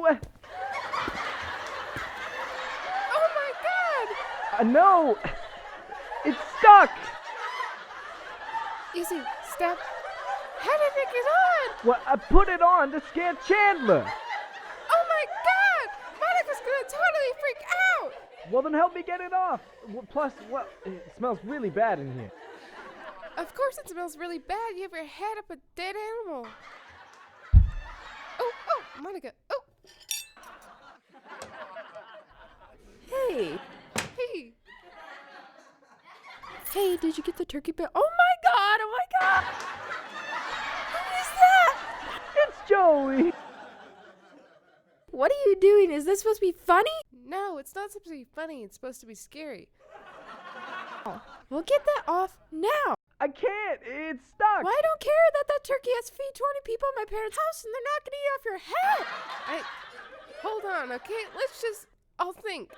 What? Oh my god! No! It's stuck! Easy, step. How did it get on? Well, I put it on to scare Chandler. Oh my god! Monica's gonna totally freak out! Well, then help me get it off. Plus, well, it smells really bad in here. Of course it smells really bad. You have your head up a dead animal. Oh, Monica. Oh. Hey. Hey. Hey, did you get the turkey bill? Oh my god! Oh my god! Who is that? It's Joey. What are you doing? Is this supposed to be funny? No, it's not supposed to be funny. It's supposed to be scary. Well, get that off now. I can't. It's stuck. Well, I don't care that turkey has to feed 20 people in my parents' house and they're not going to eat off your head. Hold on, okay? I'll think.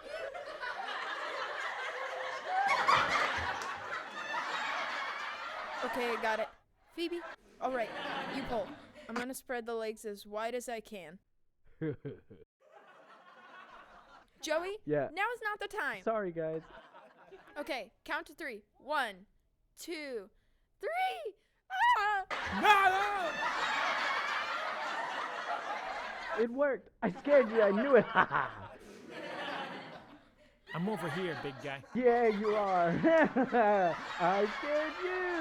Okay, I got it. Phoebe, all right, you pull. I'm going to spread the legs as wide as I can. Joey? Yeah. Now is not the time. Sorry, guys. Okay, count to 3. 1, 2, 3. It worked. I scared you. I knew it. I'm over here, big guy. Yeah, you are. I scared you.